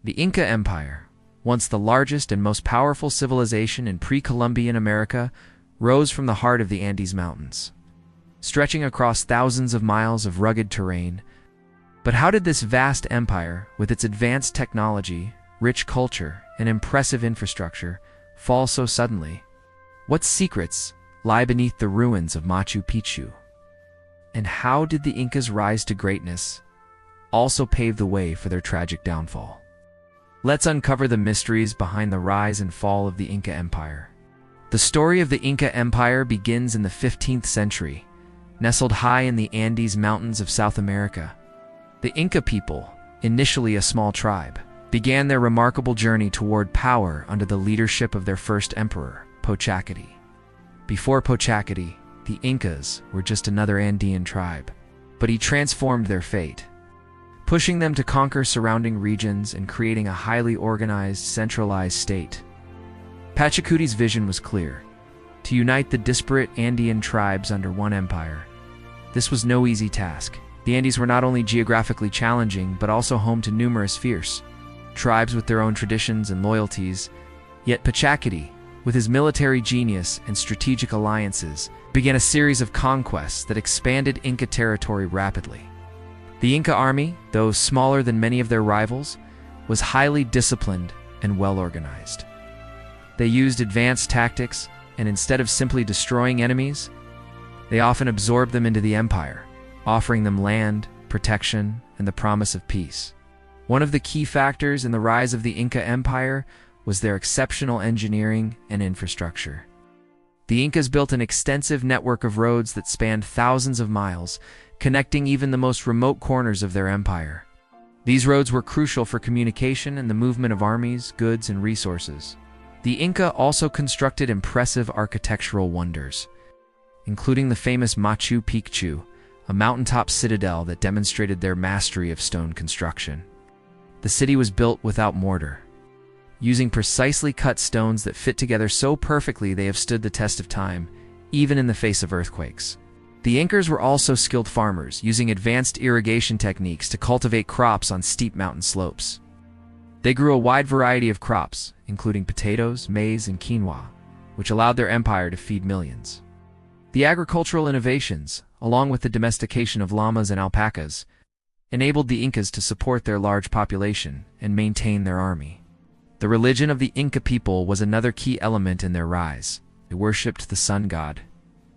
The Inca Empire, once the largest and most powerful civilization in pre-Columbian America, rose from the heart of the Andes Mountains, stretching across thousands of miles of rugged terrain. But how did this vast empire, with its advanced technology, rich culture, and impressive infrastructure, fall so suddenly? What secrets lie beneath the ruins of Machu Picchu? And how did the Incas' rise to greatness also pave the way for their tragic downfall? Let's uncover the mysteries behind the rise and fall of the Inca Empire. The story of the Inca Empire begins in the 15th century, nestled high in the Andes Mountains of South America. The Inca people, initially a small tribe, began their remarkable journey toward power under the leadership of their first emperor, Pochacity. Before Pochacity, the Incas were just another Andean tribe, but he transformed their fate, pushing them to conquer surrounding regions and creating a highly organized, centralized state. Pachacuti's vision was clear: to unite the disparate Andean tribes under one empire. This was no easy task. The Andes were not only geographically challenging, but also home to numerous fierce tribes with their own traditions and loyalties. Yet Pachacity, with his military genius and strategic alliances, began a series of conquests that expanded Inca territory rapidly. The Inca army, though smaller than many of their rivals, was highly disciplined and well-organized. They used advanced tactics, and instead of simply destroying enemies, they often absorbed them into the empire, offering them land, protection, and the promise of peace. One of the key factors in the rise of the Inca Empire was their exceptional engineering and infrastructure. The Incas built an extensive network of roads that spanned thousands of miles, connecting even the most remote corners of their empire. These roads were crucial for communication and the movement of armies, goods, and resources. The Inca also constructed impressive architectural wonders, including the famous Machu Picchu, a mountaintop citadel that demonstrated their mastery of stone construction. The city was built without mortar, using precisely cut stones that fit together so perfectly they have stood the test of time, even in the face of earthquakes. The Incas were also skilled farmers, using advanced irrigation techniques to cultivate crops on steep mountain slopes. They grew a wide variety of crops, including potatoes, maize, and quinoa, which allowed their empire to feed millions. The agricultural innovations, along with the domestication of llamas and alpacas, enabled the Incas to support their large population and maintain their army. The religion of the Inca people was another key element in their rise. They worshipped the sun god,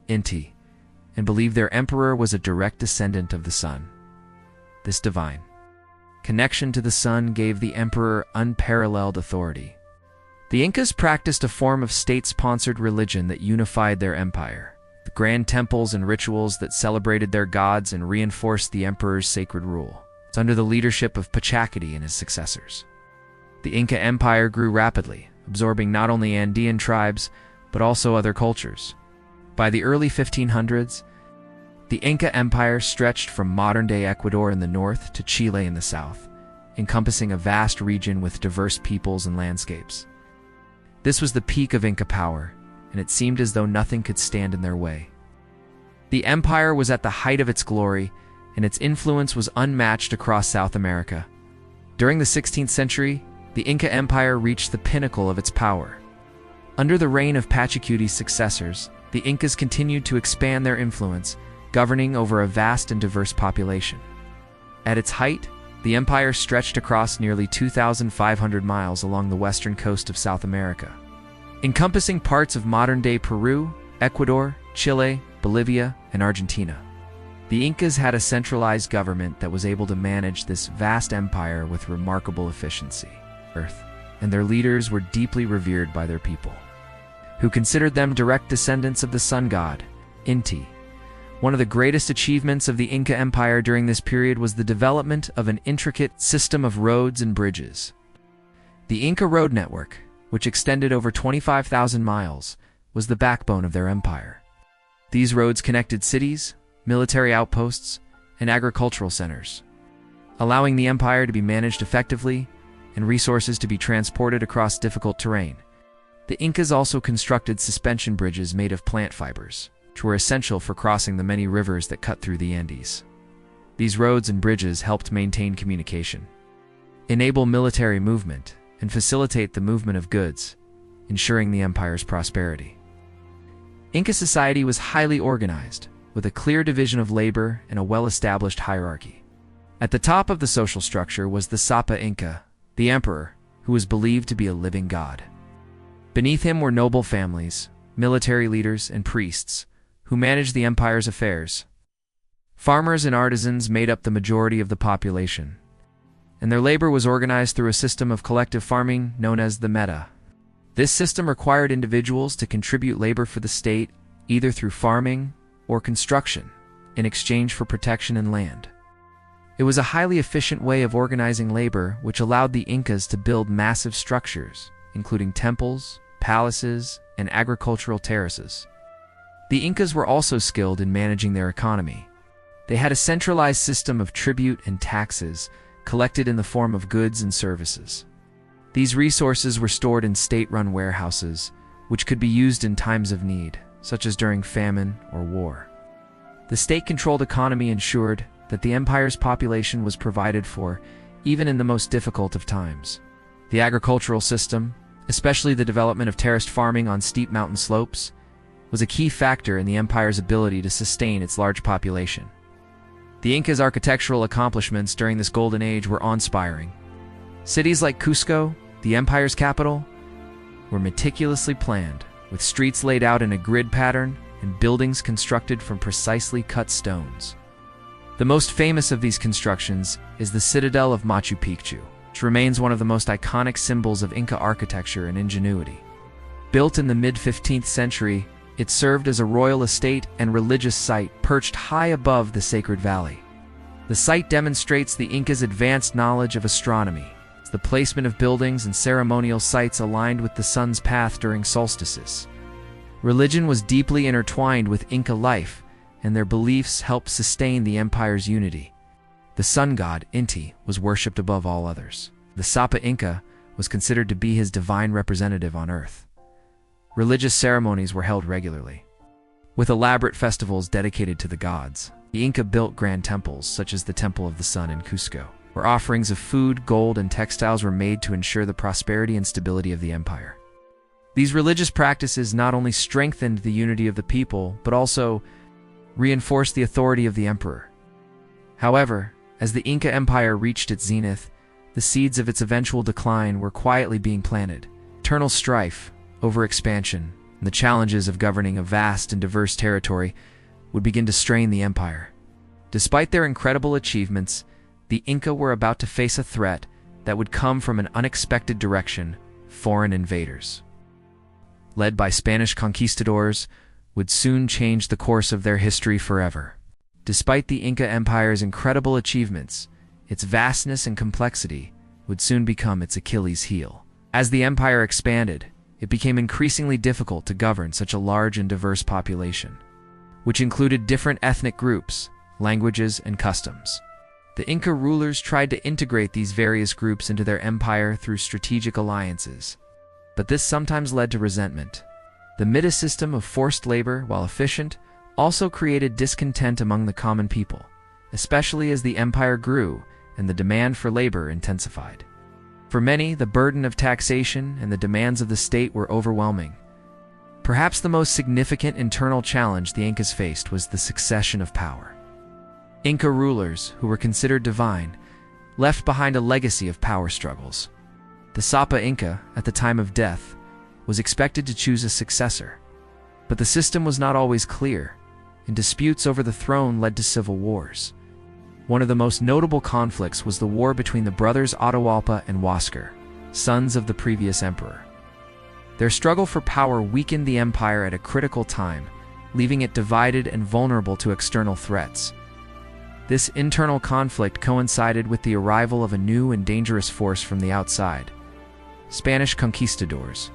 Inti, and believed their emperor was a direct descendant of the sun. This divine connection to the sun gave the emperor unparalleled authority. The Incas practiced a form of state-sponsored religion that unified their empire. The grand temples and rituals that celebrated their gods and reinforced the emperor's sacred rule. It's under the leadership of Pachacity and his successors. The Inca Empire grew rapidly, absorbing not only Andean tribes, but also other cultures. By the early 1500s, the Inca Empire stretched from modern-day Ecuador in the north to Chile in the south, encompassing a vast region with diverse peoples and landscapes. This was the peak of Inca power, and it seemed as though nothing could stand in their way. The empire was at the height of its glory, and its influence was unmatched across South America. During the 16th century, the Inca Empire reached the pinnacle of its power. Under the reign of Pachacuti's successors, the Incas continued to expand their influence, governing over a vast and diverse population. At its height, the empire stretched across nearly 2,500 miles along the western coast of South America, encompassing parts of modern-day Peru, Ecuador, Chile, Bolivia, and Argentina. The Incas had a centralized government that was able to manage this vast empire with remarkable efficiency, and their leaders were deeply revered by their people, who considered them direct descendants of the sun god, Inti. One of the greatest achievements of the Inca Empire during this period was the development of an intricate system of roads and bridges. The Inca road network, which extended over 25,000 miles, was the backbone of their empire. These roads connected cities, military outposts, and agricultural centers, allowing the empire to be managed effectively and resources to be transported across difficult terrain. The Incas also constructed suspension bridges made of plant fibers, which were essential for crossing the many rivers that cut through the Andes. These roads and bridges helped maintain communication, enable military movement, and facilitate the movement of goods, ensuring the empire's prosperity. Inca society was highly organized, with a clear division of labor and a well-established hierarchy. At the top of the social structure was the Sapa Inca, the emperor, who was believed to be a living god. Beneath him were noble families, military leaders, and priests, who managed the empire's affairs. Farmers and artisans made up the majority of the population, and their labor was organized through a system of collective farming known as the meta. This system required individuals to contribute labor for the state, either through farming or construction, in exchange for protection and land. It was a highly efficient way of organizing labor which allowed the Incas to build massive structures, including temples, palaces, and agricultural terraces. The Incas were also skilled in managing their economy. They had a centralized system of tribute and taxes collected in the form of goods and services. These resources were stored in state-run warehouses, which could be used in times of need, such as during famine or war. The state-controlled economy ensured that the empire's population was provided for, even in the most difficult of times. The agricultural system, especially the development of terraced farming on steep mountain slopes, was a key factor in the empire's ability to sustain its large population. The Incas' architectural accomplishments during this golden age were awe-inspiring. Cities like Cusco, the empire's capital, were meticulously planned, with streets laid out in a grid pattern and buildings constructed from precisely cut stones. The most famous of these constructions is the Citadel of Machu Picchu, which remains one of the most iconic symbols of Inca architecture and ingenuity. Built in the mid-15th century, it served as a royal estate and religious site perched high above the sacred valley. The site demonstrates the Incas' advanced knowledge of astronomy. The placement of buildings and ceremonial sites aligned with the sun's path during solstices. Religion was deeply intertwined with Inca life, and their beliefs helped sustain the empire's unity. The sun god, Inti, was worshipped above all others. The Sapa Inca was considered to be his divine representative on earth. Religious ceremonies were held regularly, with elaborate festivals dedicated to the gods. The Inca built grand temples, such as the Temple of the Sun in Cusco, where offerings of food, gold, and textiles were made to ensure the prosperity and stability of the empire. These religious practices not only strengthened the unity of the people, but also reinforced the authority of the emperor. However, as the Inca Empire reached its zenith, the seeds of its eventual decline were quietly being planted. Internal strife, overexpansion, and the challenges of governing a vast and diverse territory would begin to strain the empire. Despite their incredible achievements, the Inca were about to face a threat that would come from an unexpected direction: foreign invaders. Led by Spanish conquistadors, would soon change the course of their history forever. Despite the Inca Empire's incredible achievements, its vastness and complexity would soon become its Achilles heel. As the empire expanded, it became increasingly difficult to govern such a large and diverse population, which included different ethnic groups, languages, and customs. The Inca rulers tried to integrate these various groups into their empire through strategic alliances, but this sometimes led to resentment. The Mita system of forced labor, while efficient, also created discontent among the common people, especially as the empire grew and the demand for labor intensified. For many, the burden of taxation and the demands of the state were overwhelming. Perhaps the most significant internal challenge the Incas faced was the succession of power. Inca rulers, who were considered divine, left behind a legacy of power struggles. The Sapa Inca, at the time of death, was expected to choose a successor. But the system was not always clear, and disputes over the throne led to civil wars. One of the most notable conflicts was the war between the brothers Atahualpa and Huáscar, sons of the previous emperor. Their struggle for power weakened the empire at a critical time, leaving it divided and vulnerable to external threats. This internal conflict coincided with the arrival of a new and dangerous force from the outside: Spanish conquistadors.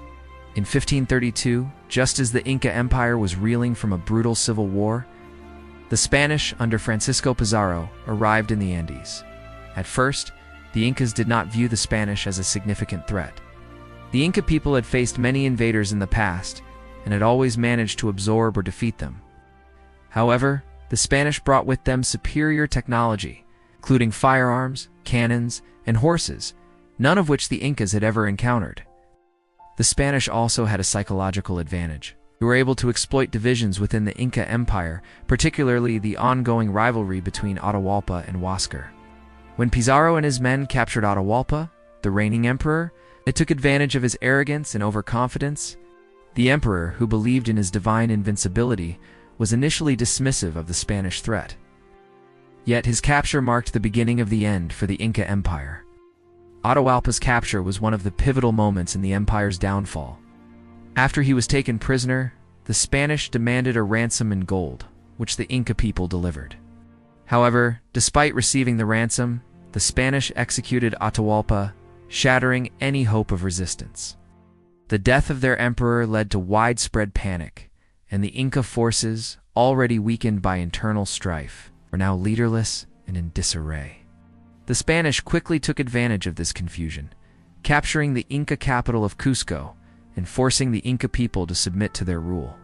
In 1532, just as the Inca Empire was reeling from a brutal civil war, the Spanish, under Francisco Pizarro, arrived in the Andes. At first, the Incas did not view the Spanish as a significant threat. The Inca people had faced many invaders in the past and had always managed to absorb or defeat them. However, the Spanish brought with them superior technology, including firearms, cannons, and horses, none of which the Incas had ever encountered. The Spanish also had a psychological advantage. They were able to exploit divisions within the Inca Empire, particularly the ongoing rivalry between Atahualpa and Huáscar. When Pizarro and his men captured Atahualpa, the reigning emperor, they took advantage of his arrogance and overconfidence. The emperor, who believed in his divine invincibility, was initially dismissive of the Spanish threat. Yet his capture marked the beginning of the end for the Inca Empire. Atahualpa's capture was one of the pivotal moments in the empire's downfall. After he was taken prisoner, the Spanish demanded a ransom in gold, which the Inca people delivered. However, despite receiving the ransom, the Spanish executed Atahualpa, shattering any hope of resistance. The death of their emperor led to widespread panic, and the Inca forces, already weakened by internal strife, were now leaderless and in disarray. The Spanish quickly took advantage of this confusion, capturing the Inca capital of Cusco and forcing the Inca people to submit to their rule.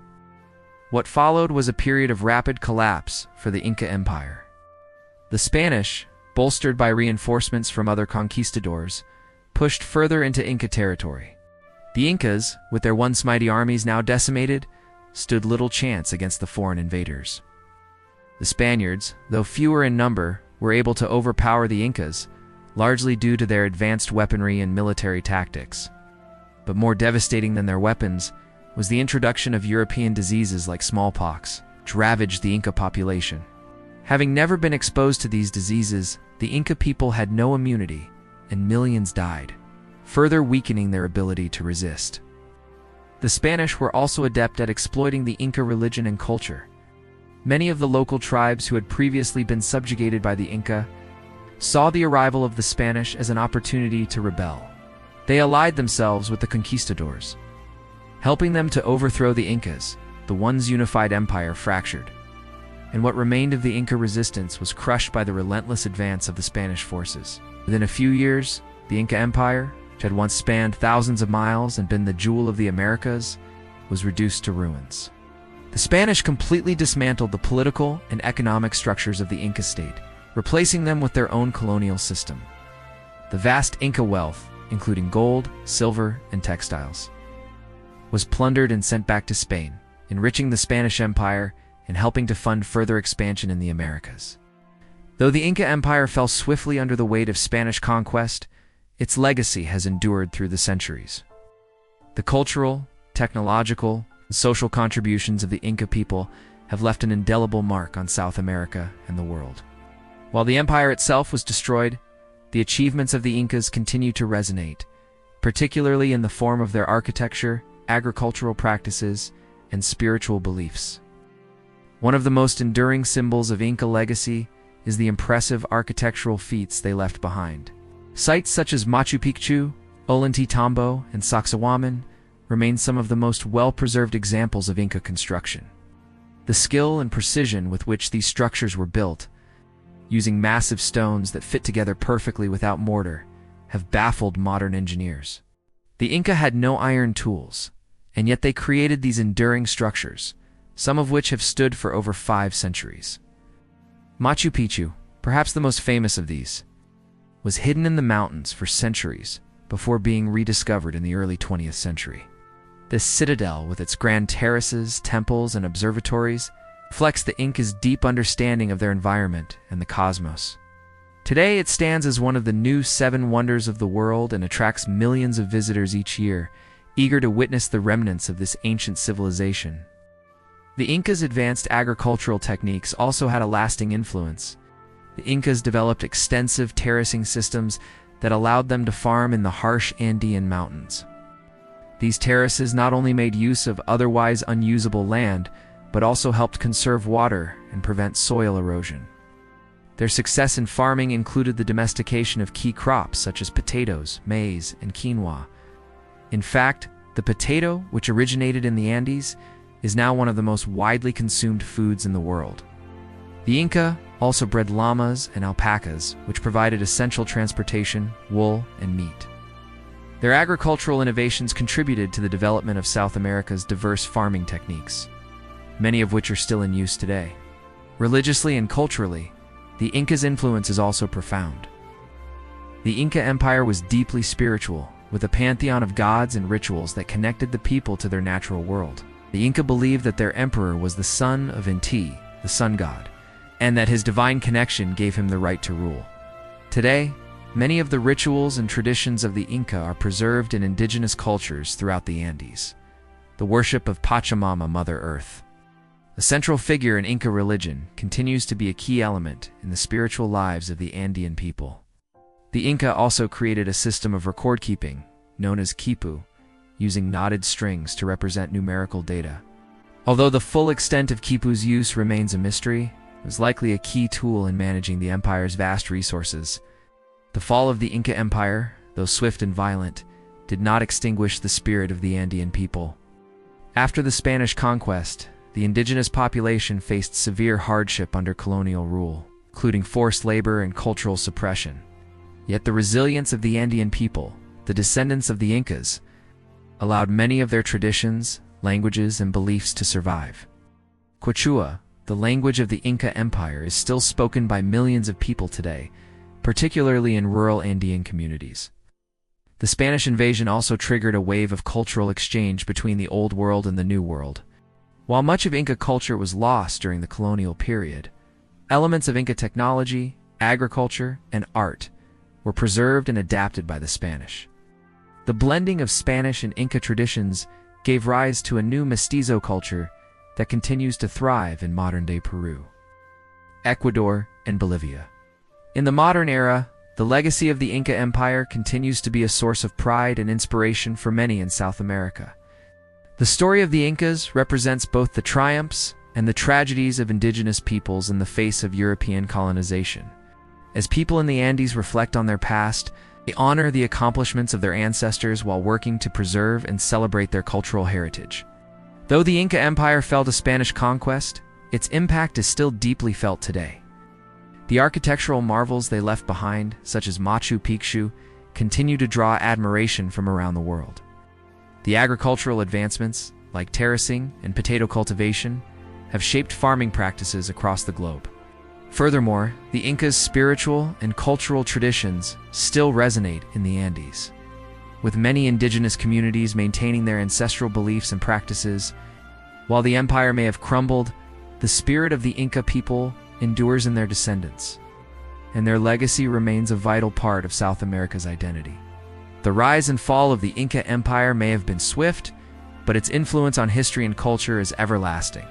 What followed was a period of rapid collapse for the Inca Empire. The Spanish, bolstered by reinforcements from other conquistadors, pushed further into Inca territory. The Incas, with their once mighty armies now decimated, stood little chance against the foreign invaders. The Spaniards, though fewer in number, were able to overpower the Incas, largely due to their advanced weaponry and military tactics. But more devastating than their weapons was the introduction of European diseases like smallpox, which ravaged the Inca population. Having never been exposed to these diseases, the Inca people had no immunity, and millions died, further weakening their ability to resist. The Spanish were also adept at exploiting the Inca religion and culture. Many of the local tribes who had previously been subjugated by the Inca saw the arrival of the Spanish as an opportunity to rebel. They allied themselves with the conquistadors, helping them to overthrow the Incas. The once unified empire fractured, and what remained of the Inca resistance was crushed by the relentless advance of the Spanish forces. Within a few years, the Inca Empire, which had once spanned thousands of miles and been the jewel of the Americas, was reduced to ruins. The Spanish completely dismantled the political and economic structures of the Inca state, replacing them with their own colonial system. The vast Inca wealth, including gold, silver, and textiles, was plundered and sent back to Spain, enriching the Spanish Empire and helping to fund further expansion in the Americas. Though the Inca Empire fell swiftly under the weight of Spanish conquest, its legacy has endured through the centuries. The cultural, technological, and social contributions of the Inca people have left an indelible mark on South America and the world. While the empire itself was destroyed, the achievements of the Incas continue to resonate, particularly in the form of their architecture, agricultural practices, and spiritual beliefs. One of the most enduring symbols of Inca legacy is the impressive architectural feats they left behind. Sites such as Machu Picchu, Ollantaytambo, and Sacsayhuaman remain some of the most well-preserved examples of Inca construction. The skill and precision with which these structures were built, using massive stones that fit together perfectly without mortar, have baffled modern engineers. The Inca had no iron tools, and yet they created these enduring structures, some of which have stood for over 5 centuries. Machu Picchu, perhaps the most famous of these, was hidden in the mountains for centuries before being rediscovered in the early 20th century. This citadel, with its grand terraces, temples, and observatories, reflects the Incas' deep understanding of their environment and the cosmos. Today, it stands as one of the new 7 wonders of the world and attracts millions of visitors each year, eager to witness the remnants of this ancient civilization. The Incas' advanced agricultural techniques also had a lasting influence. The Incas developed extensive terracing systems that allowed them to farm in the harsh Andean mountains. These terraces not only made use of otherwise unusable land, but also helped conserve water and prevent soil erosion. Their success in farming included the domestication of key crops such as potatoes, maize, and quinoa. In fact, the potato, which originated in the Andes, is now one of the most widely consumed foods in the world. The Inca also bred llamas and alpacas, which provided essential transportation, wool, and meat. Their agricultural innovations contributed to the development of South America's diverse farming techniques, many of which are still in use today. Religiously and culturally, the Incas' influence is also profound. The Inca Empire was deeply spiritual, with a pantheon of gods and rituals that connected the people to their natural world. The Inca believed that their emperor was the son of Inti, the sun god, and that his divine connection gave him the right to rule. Today, many of the rituals and traditions of the Inca are preserved in indigenous cultures throughout the Andes. The worship of Pachamama, Mother Earth, a central figure in Inca religion, continues to be a key element in the spiritual lives of the Andean people. The Inca also created a system of record-keeping, known as quipu, using knotted strings to represent numerical data. Although the full extent of quipu's use remains a mystery, it was likely a key tool in managing the empire's vast resources. The fall of the Inca Empire, though swift and violent, did not extinguish the spirit of the Andean people. After the Spanish conquest, the indigenous population faced severe hardship under colonial rule, including forced labor and cultural suppression. Yet the resilience of the Andean people, the descendants of the Incas, allowed many of their traditions, languages, and beliefs to survive. Quechua, the language of the Inca Empire, is still spoken by millions of people today, particularly in rural Andean communities. The Spanish invasion also triggered a wave of cultural exchange between the Old World and the New World. While much of Inca culture was lost during the colonial period, elements of Inca technology, agriculture, and art were preserved and adapted by the Spanish. The blending of Spanish and Inca traditions gave rise to a new mestizo culture that continues to thrive in modern-day Peru, Ecuador, and Bolivia. In the modern era, the legacy of the Inca Empire continues to be a source of pride and inspiration for many in South America. The story of the Incas represents both the triumphs and the tragedies of indigenous peoples in the face of European colonization. As people in the Andes reflect on their past, they honor the accomplishments of their ancestors while working to preserve and celebrate their cultural heritage. Though the Inca Empire fell to Spanish conquest, its impact is still deeply felt today. The architectural marvels they left behind, such as Machu Picchu, continue to draw admiration from around the world. The agricultural advancements, like terracing and potato cultivation, have shaped farming practices across the globe. Furthermore, the Incas' spiritual and cultural traditions still resonate in the Andes, with many indigenous communities maintaining their ancestral beliefs and practices. While the empire may have crumbled, the spirit of the Inca people endures in their descendants, and their legacy remains a vital part of South America's identity. The rise and fall of the Inca Empire may have been swift, but its influence on history and culture is everlasting.